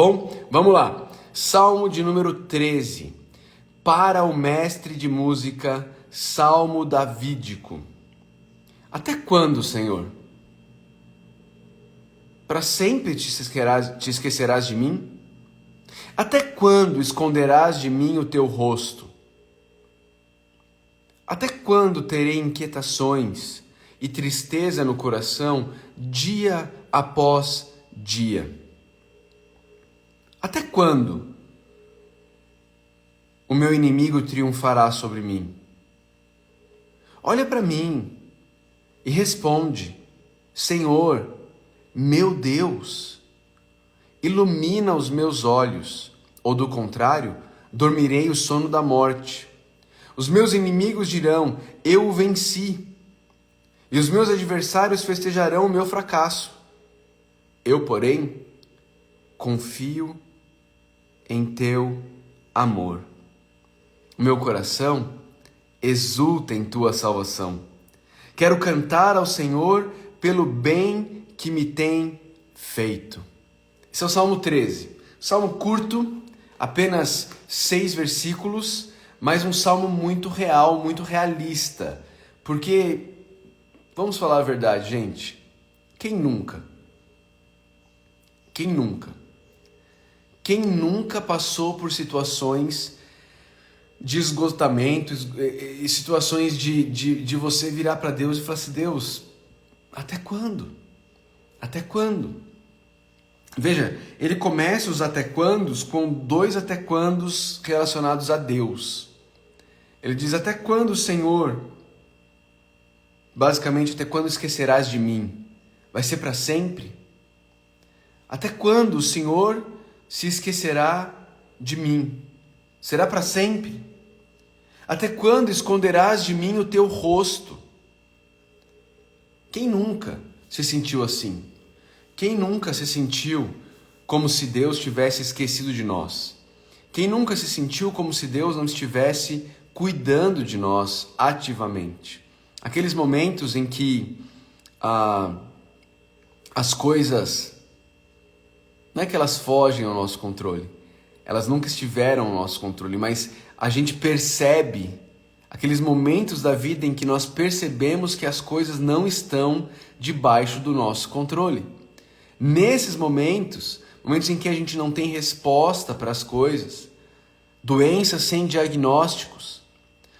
Bom, vamos lá. Salmo de número 13. Para o mestre de música, salmo davídico. Até quando, Senhor? Para sempre te esquecerás de mim? Até quando esconderás de mim o teu rosto? Até quando terei inquietações e tristeza no coração, dia após dia? Até quando o meu inimigo triunfará sobre mim? Olha para mim e responde: Senhor, meu Deus, ilumina os meus olhos, ou do contrário, dormirei o sono da morte. Os meus inimigos dirão: eu o venci, e os meus adversários festejarão o meu fracasso. Eu, porém, confio em teu amor. O meu coração exulta em tua salvação. Quero cantar ao Senhor pelo bem que me tem feito. Esse é o Salmo 13. Salmo curto, apenas 6 versículos, mas um salmo muito real, muito realista. Porque, vamos falar a verdade, gente, quem nunca? Quem nunca? Quem nunca passou por situações de esgotamento e situações de você virar para Deus e falar assim: Deus, até quando? Até quando? Veja, ele começa os até quandos com 2 até quandos relacionados a Deus. Ele diz: até quando, Senhor? Basicamente, até quando esquecerás de mim? Vai ser para sempre? Até quando o Senhor se esquecerá de mim? Será para sempre? Até quando esconderás de mim o teu rosto? Quem nunca se sentiu assim? Quem nunca se sentiu como se Deus tivesse esquecido de nós? Quem nunca se sentiu como se Deus não estivesse cuidando de nós ativamente? Aqueles momentos em que as coisas, não é que elas fogem ao nosso controle, elas nunca estiveram ao nosso controle, mas a gente percebe aqueles momentos da vida em que nós percebemos que as coisas não estão debaixo do nosso controle. Nesses momentos em que a gente não tem resposta para as coisas, doenças sem diagnósticos,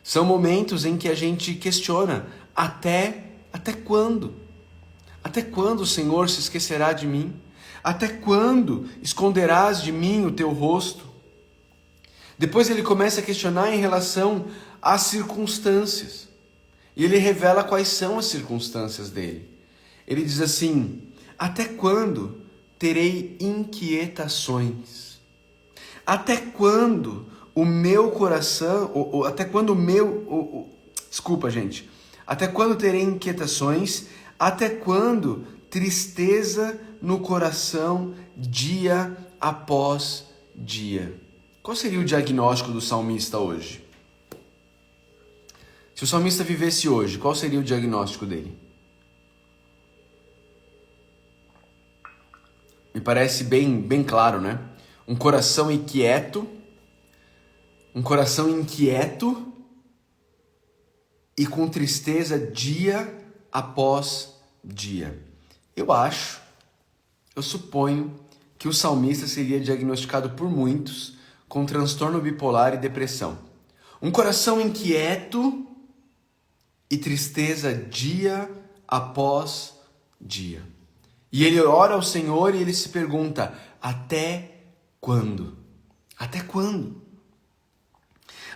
são momentos em que a gente questiona: até quando? Até quando o Senhor se esquecerá de mim? Até quando esconderás de mim o teu rosto? Depois ele começa a questionar em relação às circunstâncias. E ele revela quais são as circunstâncias dele. Ele diz assim: até quando terei inquietações? Até quando o meu coração, até quando desculpa, gente. Até quando terei inquietações? Até quando tristeza no coração dia após dia? Qual seria o diagnóstico do salmista hoje? Se o salmista vivesse hoje, qual seria o diagnóstico dele? Me parece bem claro, né? Um coração inquieto e com tristeza dia após dia. Eu suponho que o salmista seria diagnosticado por muitos com transtorno bipolar e depressão. Um coração inquieto e tristeza dia após dia. E ele ora ao Senhor e ele se pergunta: até quando? Até quando?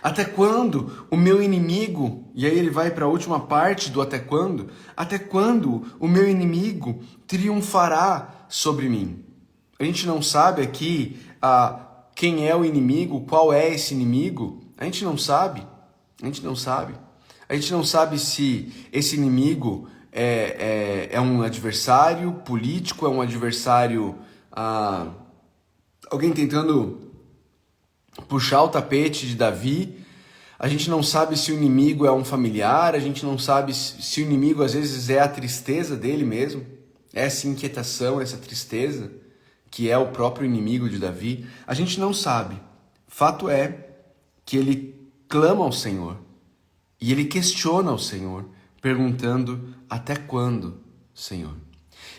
Até quando o meu inimigo, e aí ele vai para a última parte do até quando o meu inimigo triunfará sobre mim? A gente não sabe aqui quem é o inimigo, qual é esse inimigo, a gente não sabe. A gente não sabe se esse inimigo é um adversário político, é um adversário, alguém tentando puxar o tapete de Davi. A gente não sabe se o inimigo é um familiar, a gente não sabe se o inimigo às vezes é a tristeza dele mesmo, essa inquietação, essa tristeza que é o próprio inimigo de Davi, a gente não sabe. Fato é que ele clama ao Senhor e ele questiona ao Senhor, perguntando: até quando, Senhor?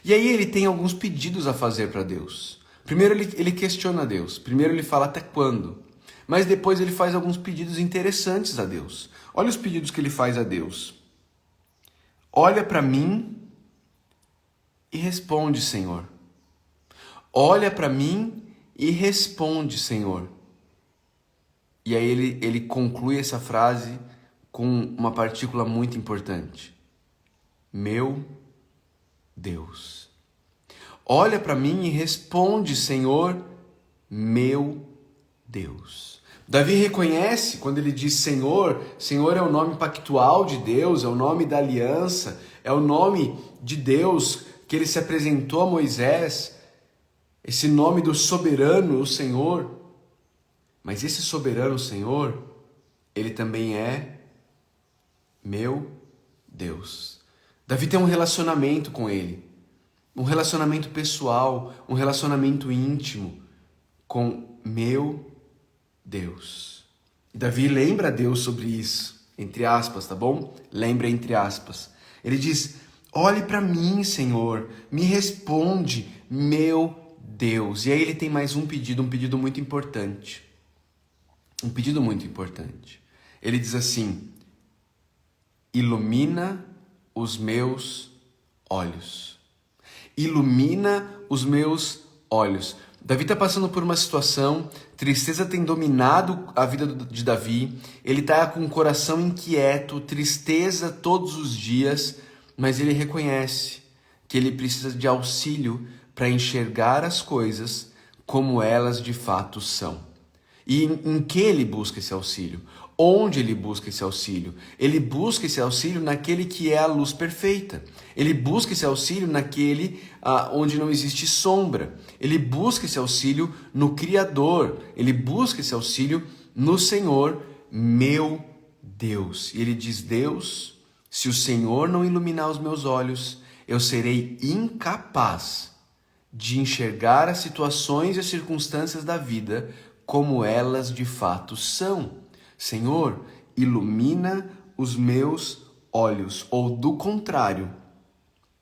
E aí ele tem alguns pedidos a fazer para Deus. Primeiro ele questiona a Deus, primeiro ele fala até quando, mas depois ele faz alguns pedidos interessantes a Deus. Olha os pedidos que ele faz a Deus. Olha para mim e responde, Senhor. Olha para mim e responde, Senhor. E aí ele conclui essa frase com uma partícula muito importante. Meu Deus. Olha para mim e responde, Senhor, meu Deus. Davi reconhece, quando ele diz Senhor, Senhor é o nome pactual de Deus, é o nome da aliança, é o nome de Deus que ele se apresentou a Moisés, esse nome do soberano, o Senhor. Mas esse soberano Senhor, ele também é meu Deus. Davi tem um relacionamento com ele, um relacionamento pessoal, um relacionamento íntimo com meu Deus. E Davi lembra a Deus sobre isso, entre aspas, tá bom? Lembra entre aspas. Ele diz: olhe para mim, Senhor, me responde, meu Deus. E aí ele tem mais um pedido muito importante. Um pedido muito importante. Ele diz assim: ilumina os meus olhos. Ilumina os meus olhos. Davi está passando por uma situação, tristeza tem dominado a vida de Davi, ele está com o coração inquieto, tristeza todos os dias, mas ele reconhece que ele precisa de auxílio para enxergar as coisas como elas de fato são. E em que ele busca esse auxílio? Onde ele busca esse auxílio? Ele busca esse auxílio naquele que é a luz perfeita. Ele busca esse auxílio naquele onde não existe sombra. Ele busca esse auxílio no Criador. Ele busca esse auxílio no Senhor, meu Deus. E ele diz: Deus, se o Senhor não iluminar os meus olhos, eu serei incapaz de enxergar as situações e as circunstâncias da vida como elas de fato são. Senhor, ilumina os meus olhos, ou do contrário,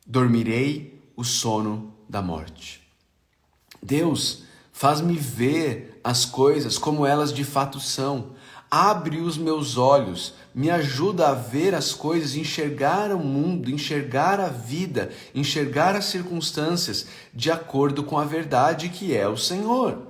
dormirei o sono da morte. Deus, faz-me ver as coisas como elas de fato são. Abre os meus olhos, me ajuda a ver as coisas, enxergar o mundo, enxergar a vida, enxergar as circunstâncias de acordo com a verdade que é o Senhor.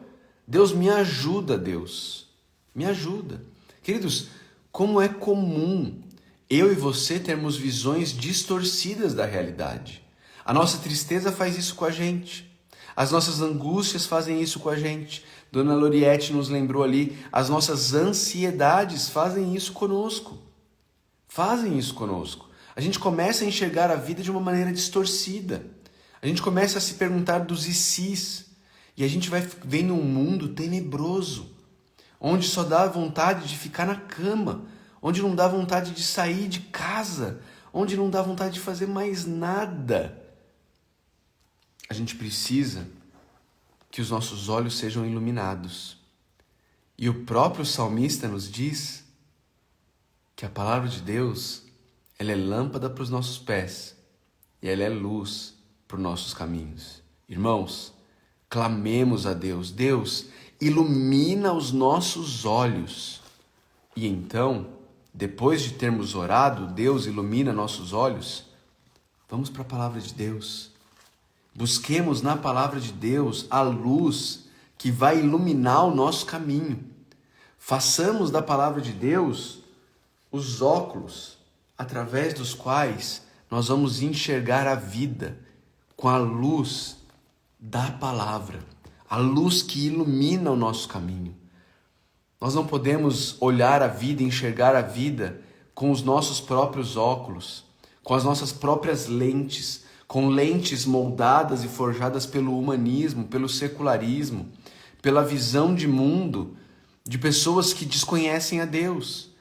Deus, me ajuda, Deus, me ajuda. Queridos, como é comum eu e você termos visões distorcidas da realidade. A nossa tristeza faz isso com a gente. As nossas angústias fazem isso com a gente. Dona Loriete nos lembrou ali, as nossas ansiedades fazem isso conosco. Fazem isso conosco. A gente começa a enxergar a vida de uma maneira distorcida. A gente começa a se perguntar dos e sis. E a gente vai vendo um mundo tenebroso, onde só dá vontade de ficar na cama, onde não dá vontade de sair de casa, onde não dá vontade de fazer mais nada. A gente precisa que os nossos olhos sejam iluminados. E o próprio salmista nos diz que a palavra de Deus, ela é lâmpada para os nossos pés e ela é luz para os nossos caminhos. Irmãos, clamemos a Deus. Deus, ilumina os nossos olhos. E então, depois de termos orado, Deus ilumina nossos olhos, vamos para a palavra de Deus. Busquemos na palavra de Deus a luz que vai iluminar o nosso caminho. Façamos da palavra de Deus os óculos através dos quais nós vamos enxergar a vida com a luz da palavra, a luz que ilumina o nosso caminho. Nós não podemos olhar a vida, enxergar a vida com os nossos próprios óculos, com as nossas próprias lentes, com lentes moldadas e forjadas pelo humanismo, pelo secularismo, pela visão de mundo de pessoas que desconhecem a Deus,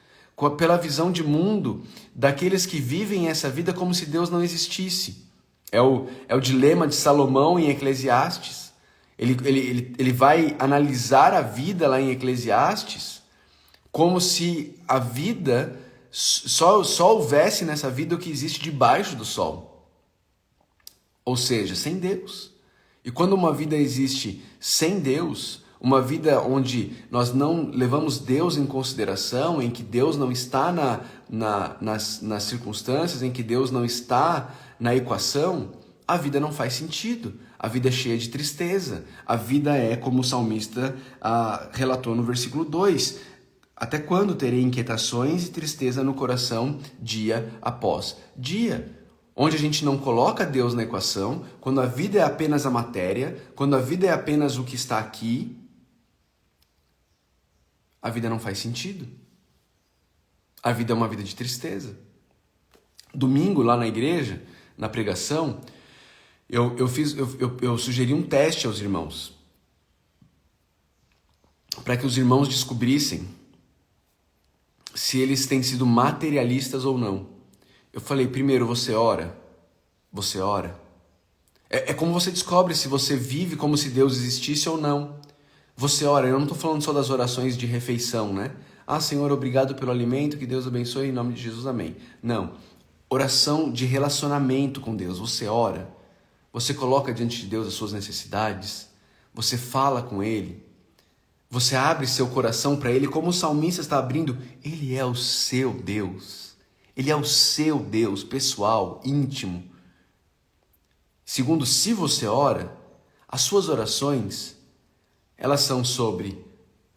pela visão de mundo daqueles que vivem essa vida como se Deus não existisse. É o dilema de Salomão em Eclesiastes. Ele vai analisar a vida lá em Eclesiastes como se a vida só houvesse nessa vida o que existe debaixo do sol. Ou seja, sem Deus. E quando uma vida existe sem Deus, uma vida onde nós não levamos Deus em consideração, em que Deus não está nas circunstâncias, em que Deus não está na equação, a vida não faz sentido. A vida é cheia de tristeza. A vida é, como o salmista relatou no versículo 2, até quando terei inquietações e tristeza no coração dia após dia? Onde a gente não coloca Deus na equação, quando a vida é apenas a matéria, quando a vida é apenas o que está aqui, a vida não faz sentido. A vida é uma vida de tristeza. Domingo, lá na igreja, na pregação, eu sugeri um teste aos irmãos, para que os irmãos descobrissem se eles têm sido materialistas ou não. Eu falei, primeiro, você ora? Você ora? É como você descobre se você vive como se Deus existisse ou não. Você ora, eu não estou falando só das orações de refeição, né? Ah, Senhor, obrigado pelo alimento, que Deus abençoe, em nome de Jesus, amém. Não, oração de relacionamento com Deus. Você ora, você coloca diante de Deus as suas necessidades, você fala com Ele, você abre seu coração para Ele, como o salmista está abrindo. Ele é o seu Deus. Ele é o seu Deus pessoal, íntimo. Segundo, se você ora, as suas orações, elas são sobre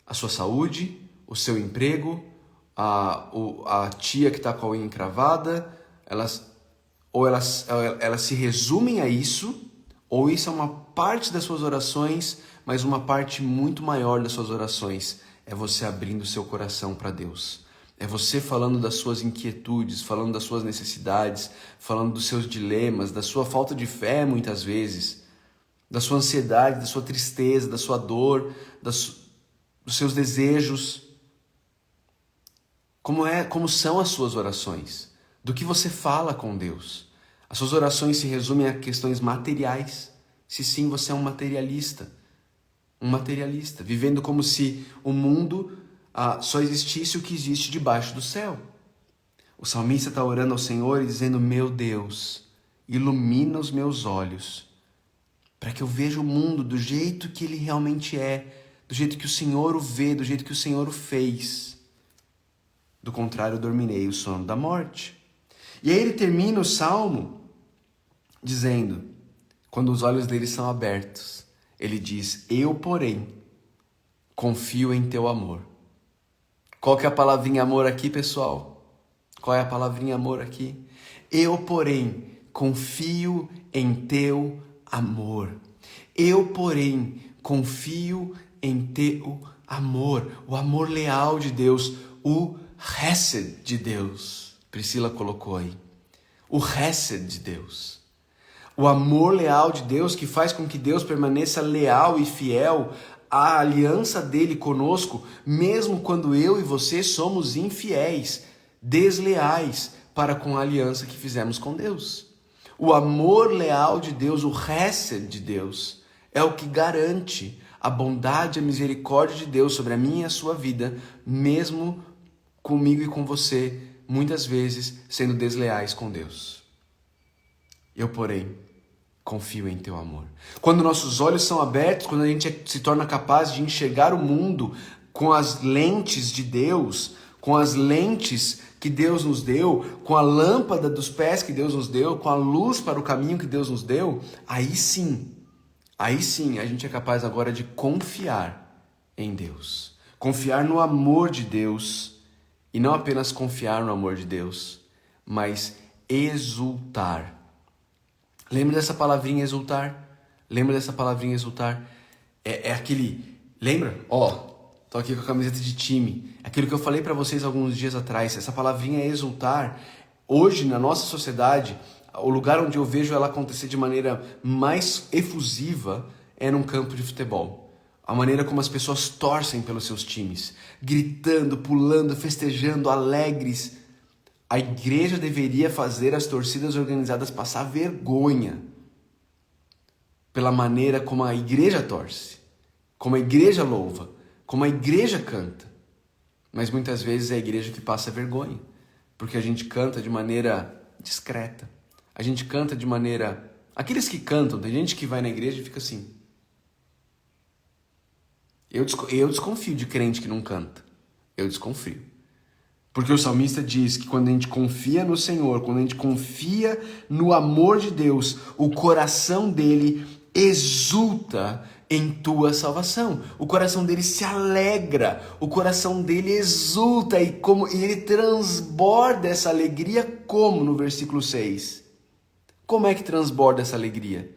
a sua saúde, o seu emprego, a tia que está com a unha encravada, elas se resumem a isso, ou isso é uma parte das suas orações, mas uma parte muito maior das suas orações é você abrindo o seu coração para Deus. É você falando das suas inquietudes, falando das suas necessidades, falando dos seus dilemas, da sua falta de fé muitas vezes, da sua ansiedade, da sua tristeza, da sua dor, dos seus desejos. Como são as suas orações? Do que você fala com Deus? As suas orações se resumem a questões materiais. Se sim, você é um materialista, vivendo como se o mundo só existisse o que existe debaixo do céu. O salmista está orando ao Senhor e dizendo, meu Deus, ilumina os meus olhos, para que eu veja o mundo do jeito que ele realmente é, do jeito que o Senhor o vê, do jeito que o Senhor o fez. Do contrário, eu dormirei o sono da morte. E aí ele termina o salmo dizendo, quando os olhos dele são abertos, ele diz, eu, porém, confio em teu amor. Qual que é a palavrinha amor aqui, pessoal? Qual é a palavrinha amor aqui? Eu, porém, confio em teu amor. Eu, porém, confio em teu amor. O amor leal de Deus, o Hesed de Deus. Priscila colocou aí. O Hesed de Deus. O amor leal de Deus que faz com que Deus permaneça leal e fiel à aliança dele conosco, mesmo quando eu e você somos infiéis, desleais para com a aliança que fizemos com Deus. O amor leal de Deus, o Hesed de Deus, é o que garante a bondade e a misericórdia de Deus sobre a minha e a sua vida, mesmo comigo e com você, muitas vezes sendo desleais com Deus. Eu, porém, confio em teu amor. Quando nossos olhos são abertos, quando a gente se torna capaz de enxergar o mundo com as lentes de Deus, com as lentes que Deus nos deu, com a lâmpada dos pés que Deus nos deu, com a luz para o caminho que Deus nos deu, aí sim a gente é capaz agora de confiar em Deus. Confiar no amor de Deus, e não apenas confiar no amor de Deus, mas exultar. Lembra dessa palavrinha exultar? Lembra dessa palavrinha exultar? É aquele... Lembra? Tô aqui com a camiseta de time. Aquilo que eu falei para vocês alguns dias atrás. Essa palavrinha exultar. Hoje, na nossa sociedade, o lugar onde eu vejo ela acontecer de maneira mais efusiva é num campo de futebol. A maneira como as pessoas torcem pelos seus times. Gritando, pulando, festejando, alegres. A igreja deveria fazer as torcidas organizadas passar vergonha pela maneira como a igreja torce, como a igreja louva, como a igreja canta. Mas muitas vezes é a igreja que passa vergonha, porque a gente canta de maneira discreta. A gente canta de maneira... Aqueles que cantam, tem gente que vai na igreja e fica assim. Eu desconfio de crente que não canta. Eu desconfio. Porque o salmista diz que quando a gente confia no Senhor, quando a gente confia no amor de Deus, o coração dele exulta em tua salvação. O coração dele se alegra, o coração dele exulta e ele transborda essa alegria como no versículo 6. Como é que transborda essa alegria?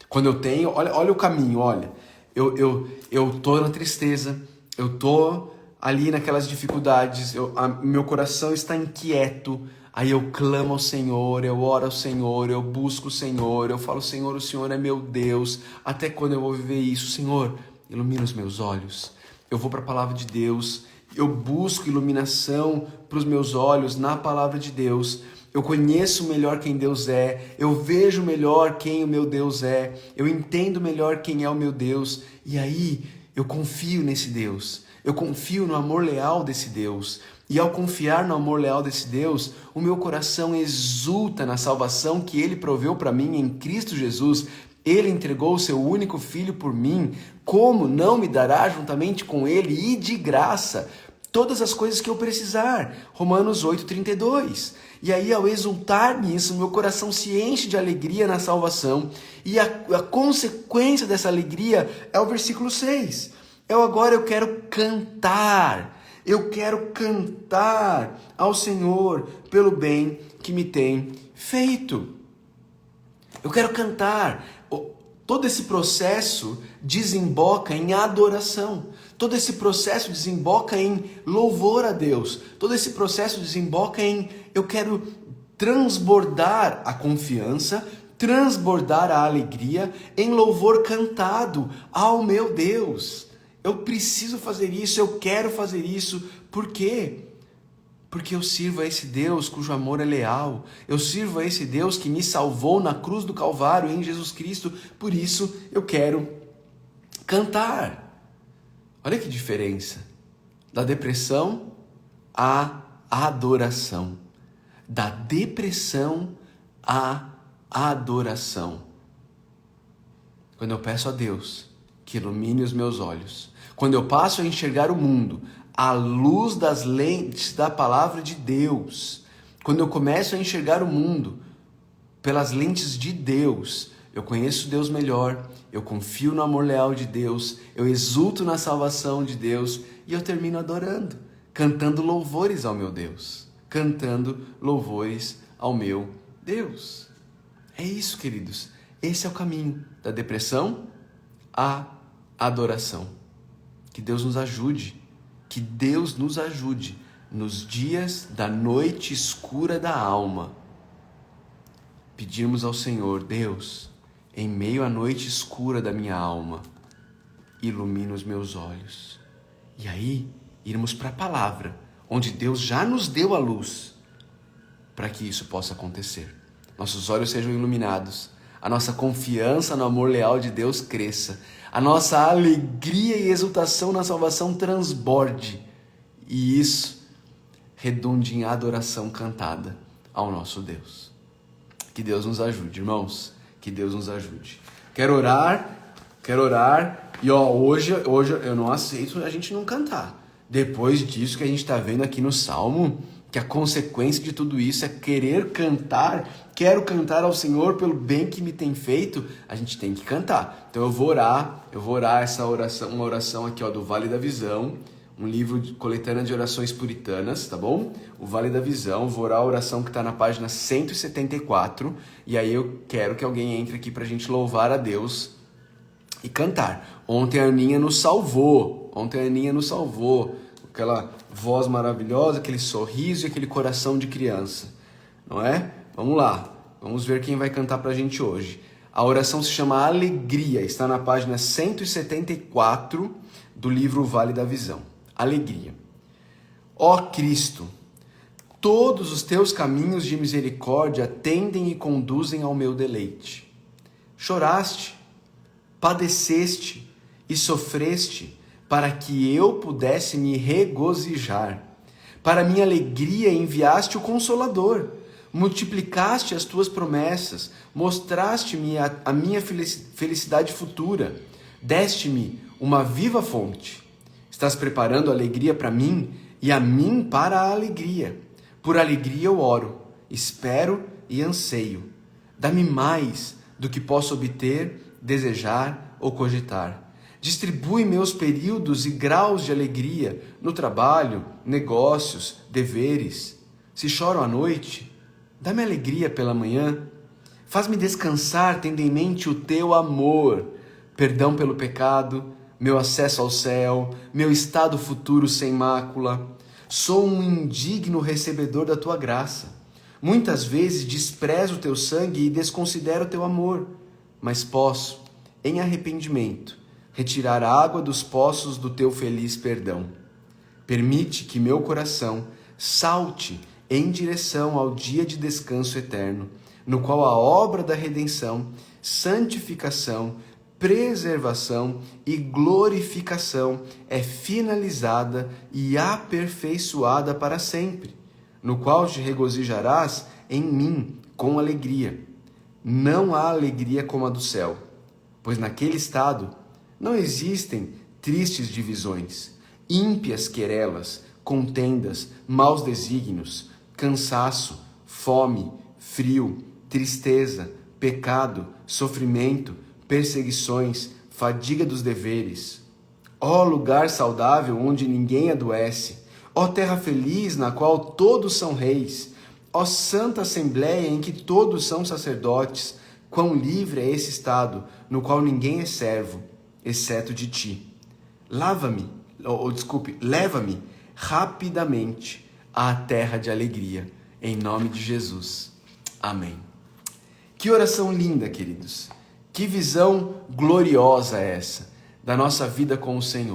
Quando eu tenho, olha o caminho, olha. Eu tô na tristeza, eu tô ali naquelas dificuldades, meu coração está inquieto, aí eu clamo ao Senhor, eu oro ao Senhor, eu busco o Senhor, eu falo, Senhor, o Senhor é meu Deus, até quando eu vou viver isso? Senhor, ilumina os meus olhos, eu vou para a palavra de Deus, eu busco iluminação para os meus olhos na palavra de Deus, eu conheço melhor quem Deus é, eu vejo melhor quem o meu Deus é, eu entendo melhor quem é o meu Deus, e aí eu confio nesse Deus. Eu confio no amor leal desse Deus. E ao confiar no amor leal desse Deus, o meu coração exulta na salvação que Ele proveu para mim em Cristo Jesus. Ele entregou o seu único Filho por mim. Como não me dará juntamente com Ele e de graça todas as coisas que eu precisar? Romanos 8,32. E aí, ao exultar nisso, meu coração se enche de alegria na salvação. E a consequência dessa alegria é o versículo 6. Agora eu quero cantar ao Senhor pelo bem que me tem feito. Eu quero cantar. Todo esse processo desemboca em adoração. Todo esse processo desemboca em louvor a Deus. Todo esse processo desemboca em eu quero transbordar a confiança, transbordar a alegria em louvor cantado ao meu Deus. Eu preciso fazer isso, eu quero fazer isso. Por quê? Porque eu sirvo a esse Deus cujo amor é leal. Eu sirvo a esse Deus que me salvou na cruz do Calvário em Jesus Cristo. Por isso eu quero cantar. Olha que diferença. Da depressão à adoração. Da depressão à adoração. Quando eu peço a Deus que ilumine os meus olhos, quando eu passo a enxergar o mundo à luz das lentes da palavra de Deus, quando eu começo a enxergar o mundo pelas lentes de Deus, eu conheço Deus melhor, eu confio no amor leal de Deus, eu exulto na salvação de Deus e eu termino adorando, cantando louvores ao meu Deus, cantando louvores ao meu Deus. É isso, queridos. Esse é o caminho da depressão à adoração. Que Deus nos ajude, nos dias da noite escura da alma. Pedirmos ao Senhor, Deus, em meio à noite escura da minha alma, ilumina os meus olhos. E aí, irmos para a palavra, onde Deus já nos deu a luz, para que isso possa acontecer. Nossos olhos sejam iluminados, a nossa confiança no amor leal de Deus cresça, a nossa alegria e exultação na salvação transborde, e isso redunde em adoração cantada ao nosso Deus. Que Deus nos ajude, irmãos, que Deus nos ajude. Quero orar, e hoje eu não aceito a gente não cantar. Depois disso que a gente está vendo aqui no Salmo, que a consequência de tudo isso é querer cantar, quero cantar ao Senhor pelo bem que me tem feito, a gente tem que cantar. Então eu vou orar essa oração, uma oração aqui do Vale da Visão, um livro de coletânea de orações puritanas, tá bom? O Vale da Visão, vou orar a oração que está na página 174, e aí eu quero que alguém entre aqui para a gente louvar a Deus e cantar. Ontem a Aninha nos salvou, aquela voz maravilhosa, aquele sorriso e aquele coração de criança, não é? Vamos lá, vamos ver quem vai cantar pra gente hoje. A oração se chama Alegria, está na página 174 do livro Vale da Visão. Alegria. Ó Cristo, todos os teus caminhos de misericórdia tendem e conduzem ao meu deleite. Choraste, padeceste e sofreste para que eu pudesse me regozijar. Para minha alegria enviaste o Consolador, multiplicaste as tuas promessas, mostraste-me a minha felicidade futura, deste-me uma viva fonte. Estás preparando alegria para mim e a mim para a alegria. Por alegria eu oro, espero e anseio. Dá-me mais do que posso obter, desejar ou cogitar. Distribui meus períodos e graus de alegria no trabalho, negócios, deveres. Se choro à noite, dá-me alegria pela manhã. Faz-me descansar tendo em mente o teu amor, perdão pelo pecado, meu acesso ao céu, meu estado futuro sem mácula. Sou um indigno recebedor da tua graça. Muitas vezes desprezo o teu sangue e desconsidero o teu amor, mas posso, em arrependimento, retirar a água dos poços do teu feliz perdão. Permite que meu coração salte em direção ao dia de descanso eterno, no qual a obra da redenção, santificação, preservação e glorificação é finalizada e aperfeiçoada para sempre, no qual te regozijarás em mim com alegria. Não há alegria como a do céu, pois naquele estado não existem tristes divisões, ímpias querelas, contendas, maus desígnios, cansaço, fome, frio, tristeza, pecado, sofrimento, perseguições, fadiga dos deveres. Ó lugar saudável onde ninguém adoece, ó terra feliz na qual todos são reis, ó santa assembleia em que todos são sacerdotes, quão livre é esse estado no qual ninguém é servo, exceto de ti. Leva-me rapidamente à terra de alegria, em nome de Jesus. Amém. Que oração linda, queridos. Que visão gloriosa é essa da nossa vida com o Senhor.